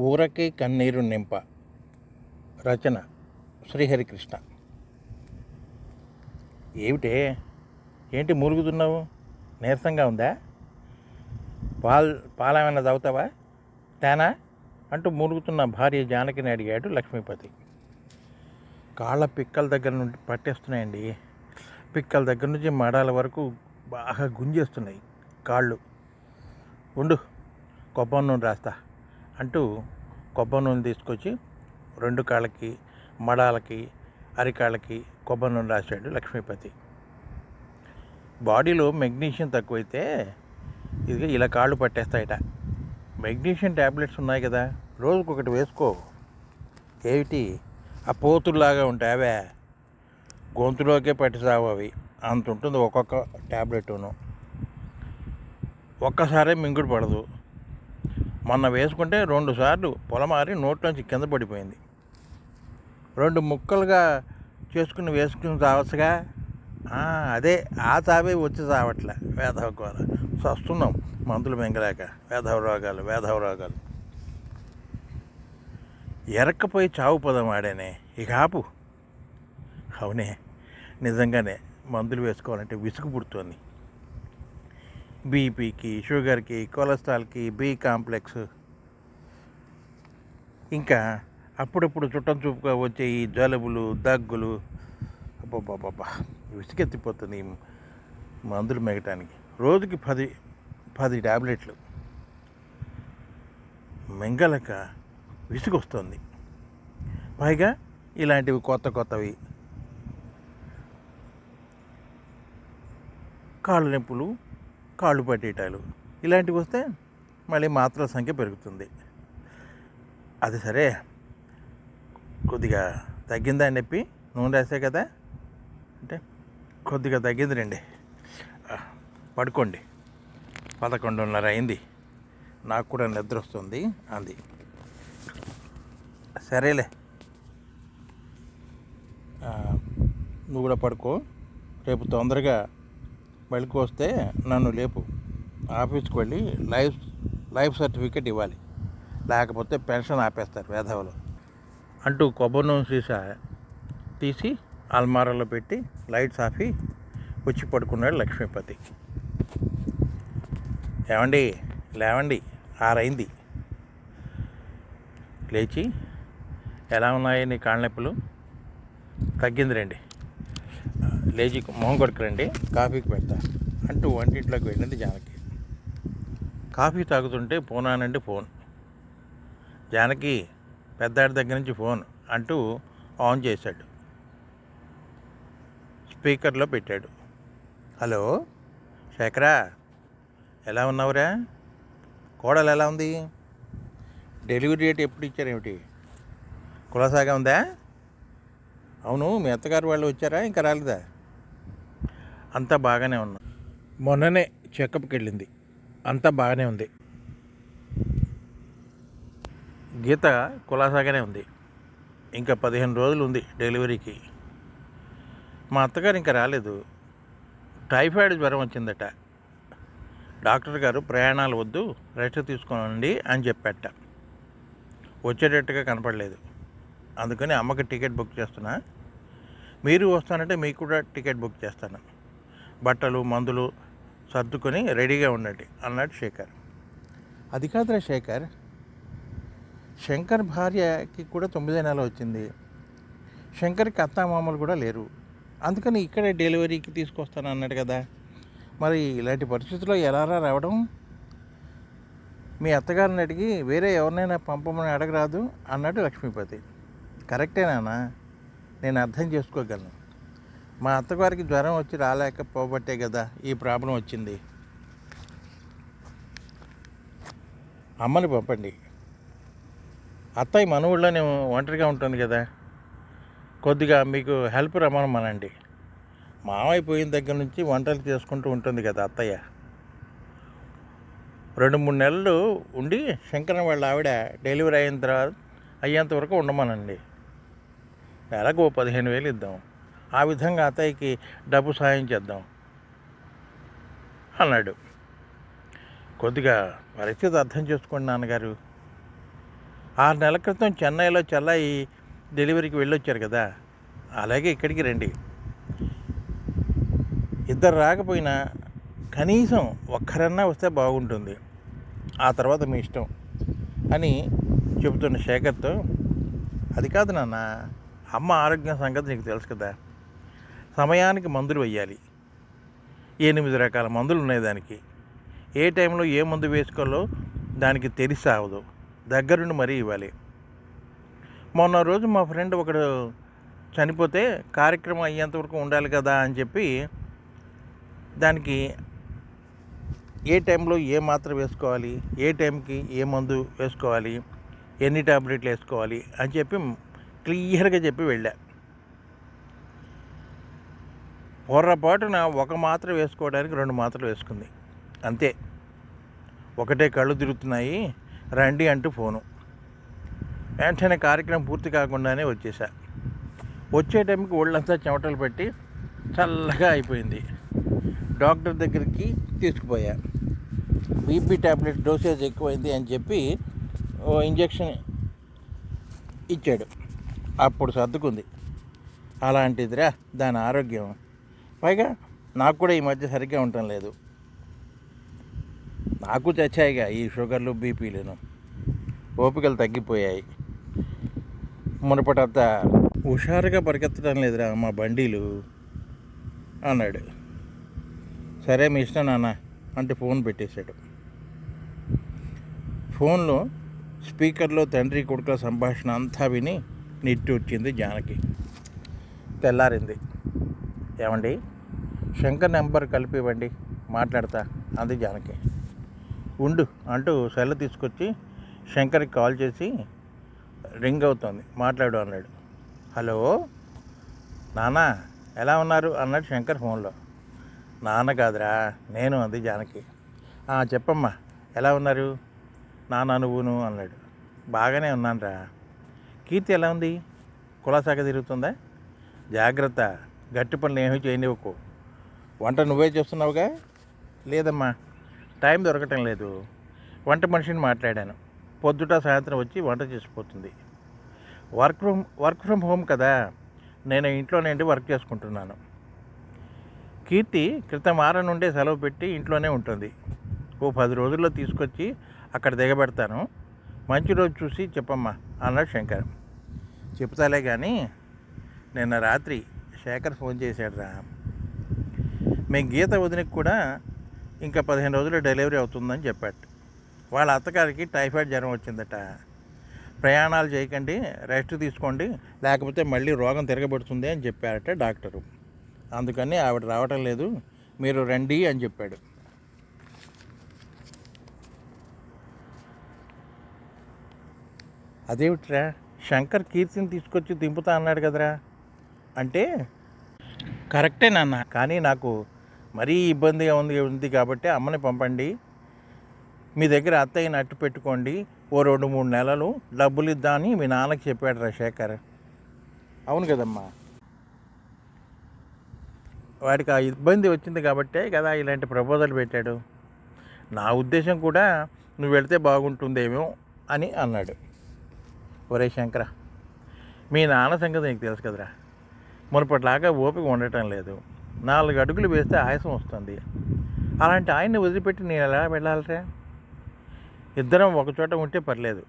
ఊరకే కన్నీరు నింప. రచన శ్రీహరికృష్ణ. ఏంటి మూలుగుతున్నావు? నీరసంగా ఉందా? పాలేమైనా తాగుతావా? తేనా అంటూ మూలుగుతున్న భార్య జానకిని అడిగాడు లక్ష్మీపతి. కాళ్ళ పిక్కల దగ్గర నుండి పట్టేస్తున్నాయండి. పిక్కల దగ్గర నుంచి మడాల వరకు బాగా గుంజేస్తున్నాయి కాళ్ళు. ఉండు, కొబ్బరి నూనె రాస్తా అంటూ కొబ్బరి నూనె తీసుకొచ్చి 2 కాళ్ళకి, మడాలకి, అరికాళ్ళకి కొబ్బరి నూనె రాశాడు లక్ష్మీపతి. బాడీలో మెగ్నీషియం తక్కువైతే ఇది ఇలా కాళ్ళు పట్టేస్తాయట. మెగ్నీషియం ట్యాబ్లెట్స్ ఉన్నాయి కదా, రోజుకొకటి వేసుకో. ఏమిటి ఆ పోతుల్లాగా ఉంటాయి అవే, గొంతులోకే పట్టిసావు అవి. అంత ఉంటుంది ఒక్కొక్క ట్యాబ్లెట్ను. ఒక్కసారే మింగుడు పడదు. మొన్న వేసుకుంటే 2 సార్లు పొలమారి నోట్లోంచి కింద పడిపోయింది. 2 ముక్కలుగా వేసుకుని తావచ్చుగా. అదే ఆ తావే వచ్చి తావట్లే. వేధవ వస్తున్నాం మందులు మింగలేక. వేధవ రోగాలు. ఎరక్కపోయి చావు పదం ఆడేనే. ఇక ఆపు. అవునే, నిజంగానే మందులు వేసుకోవాలంటే విసుగు పుడుతుంది. బీపీకి, షుగర్కి, కొలెస్ట్రాల్కి, బి కాంప్లెక్స్, ఇంకా అప్పుడప్పుడు చుట్టం చూపుగా వచ్చే ఈ జలుబులు, దగ్గులు. అబ్బబ్బబ్బా, విసుగెత్తిపోతుంది ఈ మందులు మింగటానికి. రోజుకి 10 ట్యాబ్లెట్లు మింగలక విసుగొస్తుంది. పైగా ఇలాంటివి కొత్తవి. కాళ్ళు నొప్పులు, కాళ్ళు పట్టేటాలు ఇలాంటివి వస్తే మళ్ళీ మాత్రల సంఖ్య పెరుగుతుంది. అది సరే, కొద్దిగా తగ్గిందా నొప్పి? నూనె రాసే కదా అంటే కొద్దిగా తగ్గింది రండి, పడుకోండి. 11:30 అయింది, నాకు కూడా నిద్ర వస్తుంది అంది. సరేలే, నువ్వు కూడా పడుకో. రేపు తొందరగా మెళుకు వస్తే నన్ను లేపు. ఆఫీస్కి వెళ్ళి లైఫ్ సర్టిఫికేట్ ఇవ్వాలి, లేకపోతే పెన్షన్ ఆపేస్తారు వేధవలు అంటూ కొబ్బరి నూనె సీసా తీసి అల్మారాలో పెట్టి లైట్స్ ఆపి వచ్చి పడుకున్నాడు లక్ష్మీపతి. ఏమండి, లేవండి, 6 అయింది. లేచి, ఎలా ఉన్నాయి నీ కాళ్ళ నొప్పులు? తగ్గింది రండి, లేచి మొహం కొడుకురండి, కాఫీకి పెడతా అంటూ వంటింట్లోకి వెళ్ళింది జానకి. కాఫీ తాగుతుంటే పోనానండి ఫోన్. జానకి, పెద్దాడి దగ్గర నుంచి ఫోన్ అంటూ ఆన్ చేశాడు. స్పీకర్లో పెట్టాడు. హలో శేఖరా, ఎలా ఉన్నావురా? కోడలు ఎలా ఉంది? డెలివరీ డేట్ ఎప్పుడు ఇచ్చారేమిటి? కులాసాగా ఉందా? అవును, మీ అత్తగారు వాళ్ళు వచ్చారా, ఇంకా రాలేదా? అంతా బాగానే ఉన్నా. మొన్ననే చెకప్కి వెళ్ళింది, అంతా బాగానే ఉంది. గీత కులాసాగానే ఉంది. ఇంకా 15 రోజులు ఉంది డెలివరీకి. మా అత్తగారు ఇంకా రాలేదు. టైఫాయిడ్ జ్వరం వచ్చిందట. డాక్టర్ గారు ప్రయాణాలు వద్దు, రెస్ట్ తీసుకోనండి అని చెప్పాట. వచ్చేటట్టుగా కనపడలేదు. అందుకని అమ్మకి టికెట్ బుక్ చేస్తున్నా. మీరు వస్తానంటే మీకు కూడా టికెట్ బుక్ చేస్తాను. బట్టలు, మందులు సర్దుకొని రెడీగా ఉండండి అన్నాడు శేఖర్. అది కాదురా శేఖర్, శంకర్ భార్యకి కూడా 9వ నెల వచ్చింది. శంకర్కి అత్తామామలు కూడా లేరు. అందుకని ఇక్కడే డెలివరీకి తీసుకొస్తాను అన్నాడు కదా. మరి ఇలాంటి పరిస్థితుల్లో ఎలా రావడం? మీ అత్తగారిని అడిగి వేరే ఎవరినైనా పంపమని అడగరాదు అన్నాడు లక్ష్మీపతి. కరెక్టేనా, నేను అర్థం చేసుకోగలను. మా అత్తగారికి జ్వరం వచ్చి రాలేకపోబట్టే కదా ఈ ప్రాబ్లం వచ్చింది. అమ్మని పంపండి. అత్తయ్య మన ఊళ్ళోనే ఒంటరిగా ఉంటుంది కదా, కొద్దిగా మీకు హెల్ప్ రమ్మనమనండి. మామయ్య పోయిన దగ్గర నుంచి వంటలు చేసుకుంటూ ఉంటుంది కదా అత్తయ్య. 2-3 నెలలు ఉండి శంకరన్ వాళ్ళ ఆవిడ డెలివరీ అయ్యేంత వరకు ఉండమనండి. నెలకు 15,000 ఇద్దాం. ఆ విధంగా అత్తయ్యకి డబ్బు సాయం చేద్దాం అన్నాడు. కొద్దిగా పరిస్థితి అర్థం చేసుకోండి నాన్నగారు. 6 నెలల క్రితం చెన్నైలో చెల్లాయి డెలివరీకి వెళ్ళొచ్చారు కదా, అలాగే ఇక్కడికి రండి. ఇద్దరు రాకపోయినా కనీసం ఒక్కరన్నా వస్తే బాగుంటుంది, ఆ తర్వాత మీ ఇష్టం అని చెబుతున్న శేఖర్తో, అది కాదు నాన్న, అమ్మ ఆరోగ్యం సంగతి నీకు తెలుసు కదా, సమయానికి మందులు వేయాలి. 8 రకాల మందులు ఉన్నాయి దానికి. ఏ టైంలో ఏ మందు వేసుకోవాలో దానికి తెలిసి సావదు, దగ్గరుండి మరీ ఇవ్వాలి. మొన్న రోజు మా ఫ్రెండ్ ఒకడు చనిపోతే కార్యక్రమం అయ్యేంతవరకు ఉండాలి కదా అని చెప్పి దానికి ఏ టైంలో ఏ మాత్ర వేసుకోవాలి, ఏ టైంకి ఏ మందు వేసుకోవాలి, ఎన్ని టాబ్లెట్లు వేసుకోవాలి అని చెప్పి క్లియర్గా చెప్పి వెళ్ళా. పొర్రపాటున ఒక మాత్ర వేసుకోవడానికి 2 మాత్రలు వేసుకుంది అంతే. ఒకటే కళ్ళు తిరుగుతున్నాయి రండి అంటూ ఫోను. వెంటనే కార్యక్రమం పూర్తి కాకుండానే వచ్చేసా. వచ్చే టైంకి ఒళ్ళంతా చెమటలు పెట్టి చల్లగా అయిపోయింది. డాక్టర్ దగ్గరికి తీసుకుపోయా. బీపీ ట్యాబ్లెట్ డోసేజ్ ఎక్కువైంది అని చెప్పి ఓ ఇంజెక్షన్ ఇచ్చాడు. అప్పుడు సర్దుకుంది. అలాంటిదిరా దాని ఆరోగ్యం. పైగా నాకు కూడా ఈ మధ్య సరిగ్గా ఉండటం లేదు. నాకు చచ్చాయిగా ఈ షుగర్లు బీపీలను, ఓపికలు తగ్గిపోయాయి. మునపటంతా హుషారుగా పరిగెత్తడం లేదురా మా బండీలు అన్నాడు. సరే మీ ఇష్టం నాన్న అంటే ఫోన్ పెట్టేశాడు. ఫోన్లో స్పీకర్లో తండ్రి కొడుకుల సంభాషణ అంతా విని నిట్టూర్చింది జానకి. తెల్లారింది. ఏమండి, శంకర్ నెంబర్ కలిపి ఇవ్వండి, మాట్లాడతా అంది జానకి. ఉండు అంటూ సెల్ తీసుకొచ్చి శంకర్కి కాల్ చేసి, రింగ్ అవుతోంది మాట్లాడు అన్నాడు. హలో నాన్న, ఎలా ఉన్నారు అన్నాడు శంకర్ ఫోన్లో. నాన్న కాదురా నేను అంది జానకి. చెప్పమ్మా ఎలా ఉన్నారు నాన్న నువ్వును అన్నాడు. బాగానే ఉన్నానురా. కీర్తి ఎలా ఉంది? కులాసాగా తిరుగుతుందా? జాగ్రత్త, గట్టి పనులు ఏమీ చేయనివ్వకు. వంట నువ్వే చేస్తున్నావుగా? లేదమ్మా, టైం దొరకటం లేదు. వంట మనిషిని మాట్లాడాను, పొద్దుట సాయంత్రం వచ్చి వంట చేసిపోతుంది. వర్క్ ఫ్రమ్ హోమ్ కదా, నేను ఇంట్లో నుండి వర్క్ చేసుకుంటున్నాను. కీర్తి క్రితం వారం నుండే సెలవు పెట్టి ఇంట్లోనే ఉంటుంది. ఓ 10 రోజుల్లో తీసుకొచ్చి అక్కడ దిగబెడతాను. మంచి రోజు చూసి చెప్పమ్మా అన్నాడు శంకర్. చెప్తాలే కానీ నిన్న రాత్రి శేఖర్ ఫోన్ చేశాడురా. మీ గీత వదినకి కూడా ఇంకా 15 రోజుల్లో డెలివరీ అవుతుందని చెప్పాడు. వాళ్ళ అత్తగారికి టైఫాయిడ్ జ్వరం వచ్చిందట. ప్రయాణాలు చేయకండి, రెస్ట్ తీసుకోండి, లేకపోతే మళ్ళీ రోగం తిరగబడుతుంది అని చెప్పారట డాక్టరు. అందుకని ఆవిడ రావటం లేదు, మీరు రండి అని చెప్పాడు. అదేమిట్రా, శంకర్ కీర్తిని తీసుకొచ్చి దింపుతా అన్నాడు కదరా అంటే, కరెక్టే నాన్న, కానీ నాకు మరీ ఇబ్బందిగా ఉంది కాబట్టి అమ్మని పంపండి, మీ దగ్గర అత్తయ్యని అట్టు పెట్టుకోండి, ఓ 2-3 నెలలు డబ్బులు ఇద్దామని మీ నాన్నకి చెప్పాడు రా శేఖర్. అవును కదమ్మా, వాడికి ఆ ఇబ్బంది వచ్చింది కాబట్టే కదా ఇలాంటి ప్రపోజల్ పెట్టాడు. నా ఉద్దేశం కూడా నువ్వు వెళితే బాగుంటుందేమో అని అన్నాడు. ఒరే శంకర, మీ నాన్న సంగతి నీకు తెలుసు కదరా, మునుపట్లాగా ఓపిక ఉండటం లేదు. 4 అడుగులు వేస్తే ఆయాసం వస్తుంది. అలాంటి ఆయన్ని వదిలిపెట్టి నేను ఎలా వెళ్ళాలిరా? ఇద్దరం ఒకచోట ఉంటే పర్లేదు,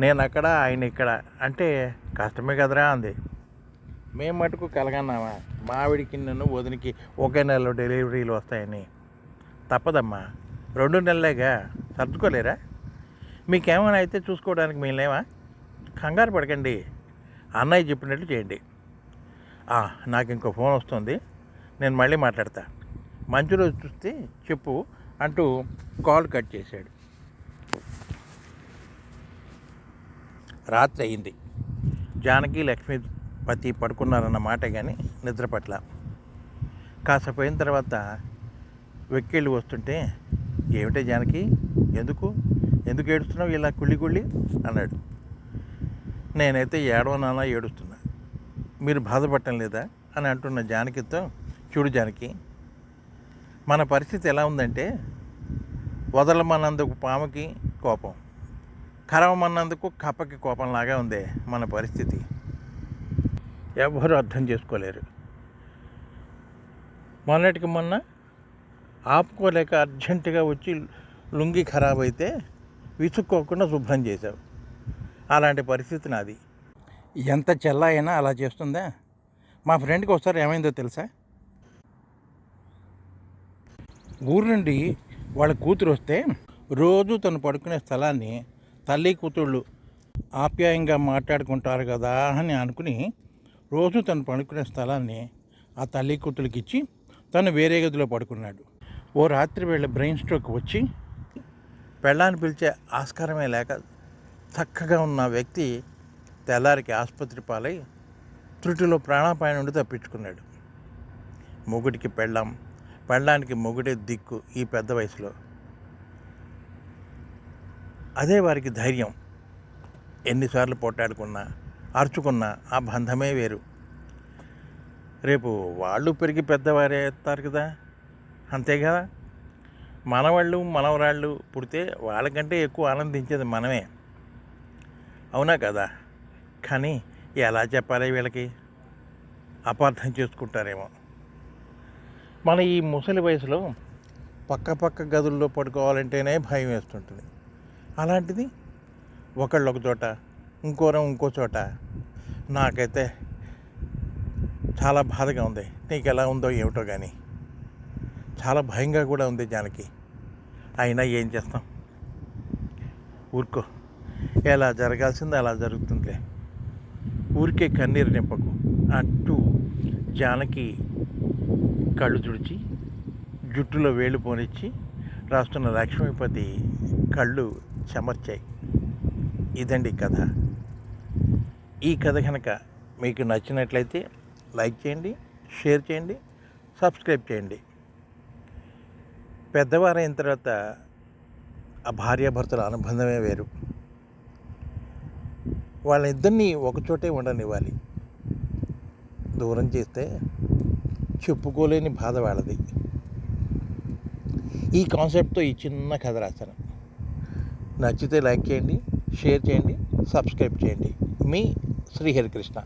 నేను అక్కడ ఆయన ఇక్కడ అంటే కష్టమే కదరా అంది. మేము మటుకు కలగన్నామా, మావిడికి నన్ను వదినికి ఒకే నెలలో డెలివరీలు వస్తాయని? తప్పదమ్మా, 2 నెలలేగా, సర్దుకోలేరా? మీకేమైనా అయితే చూసుకోవడానికి మేమేమా? కంగారు పడకండి, అన్నయ్య చెప్పినట్లు చేయండి. నాకు ఇంకో ఫోన్ వస్తుంది, నేను మళ్ళీ మాట్లాడతా, మంచి రోజు చూస్తే చెప్పు అంటూ కాల్ కట్ చేశాడు. రాత్రి అయింది. జానకి లక్ష్మీపతి పడుకున్నారన్న మాట కానీ నిద్ర పట్ల. కాసేపు అయిన తర్వాత వెక్కిళ్ళు వస్తుంటే, ఏమిటే జానకి, ఎందుకు ఏడుస్తున్నావు ఇలా కుళ్ళి అన్నాడు. నేనైతే ఏడవనానా ఏడుస్తున్నా, మీరు బాధపడటం లేదా అని అంటున్న జానకితో, చూడు జానకి, మన పరిస్థితి ఎలా ఉందంటే వదలమన్నందుకు పాముకి కోపం, కరవమన్నందుకు కప్పకి కోపంలాగా ఉంది మన పరిస్థితి. ఎవరు అర్థం చేసుకోలేరు. మొన్నటికి మొన్న ఆపుకోలేక అర్జెంటుగా వచ్చి లుంగి ఖరాబ్ అయితే విసుక్కోకుండా శుభ్రం చేశావు. అలాంటి పరిస్థితి నాది. ఎంత చెల్లా అయినా అలా చేస్తుందా? మా ఫ్రెండ్కి ఒకసారి ఏమైందో తెలుసా? ఊరు నుండి వాళ్ళ కూతురు వస్తే రోజు తను పడుకునే స్థలాన్ని తల్లి కూతుళ్ళు ఆప్యాయంగా మాట్లాడుకుంటారు కదా అని అనుకుని రోజు తను పడుకునే స్థలాన్ని ఆ తల్లి కూతురికి ఇచ్చి తను వేరే గదిలో పడుకున్నాడు. ఓ రాత్రి వేళ బ్రెయిన్ స్ట్రోక్ వచ్చి పెళ్ళాన్ని పిలిచే ఆస్కారమే లేక చక్కగా ఉన్న వ్యక్తి తెల్లారికి ఆసుపత్రి పాలై త్రుటిలో ప్రాణాపాయం నుండి తప్పించుకున్నాడు. మొగుడికి పెళ్ళానికి మొగుడే దిక్కు ఈ పెద్ద వయసులో. అదే వారికి ధైర్యం. ఎన్నిసార్లు పోట్లాడుకున్నా అరుచుకున్నా ఆ బంధమే వేరు. రేపు వాళ్ళు పెరిగి పెద్దవారే ఎత్తారు కదా, అంతే కదా. మనవాళ్ళు మనవరాళ్ళు పుడితే వాళ్ళకంటే ఎక్కువ ఆనందించేది మనమే, అవునా కదా. కానీ ఎలా చెప్పాలి వీళ్ళకి? అపార్థం చేసుకుంటారేమో. మన ఈ ముసలి వయసులో పక్క గదుల్లో పడుకోవాలంటేనే భయం వేస్తుంటుంది. అలాంటిది ఒకళ్ళు ఒక చోట, ఇంకో చోట. నాకైతే చాలా బాధగా ఉంది. నీకు ఎలా ఉందో ఏమిటో కానీ చాలా భయంగా కూడా ఉంది జానకి. అయినా ఏం చేస్తాం, ఊరుకో. ఎలా జరగాల్సిందో అలా జరుగుతుందిలే. ఊరికే కన్నీరు నింపకు అంటూ జానకి కళ్ళు తుడిచి జుట్టులో వేలు పోనిచ్చి రాస్తున్న లక్ష్మీపతి కళ్ళు చెమర్చాయి. ఇదండి కథ. ఈ కథ కనుక మీకు నచ్చినట్లయితే లైక్ చేయండి, షేర్ చేయండి, సబ్స్క్రైబ్ చేయండి. పెద్దవారైన తర్వాత ఆ భార్యాభర్తల అనుబంధమే వేరు. వాళ్ళిద్దరినీ ఒకచోటే ఉండనివ్వాలి. దూరం చేస్తే చెప్పుకోలేని బాధ వాళ్ళది. ఈ కాన్సెప్ట్తో ఈ చిన్న కథ రాశాను. నచ్చితే లైక్ చేయండి, షేర్ చేయండి, సబ్స్క్రైబ్ చేయండి. మీ శ్రీహరికృష్ణ.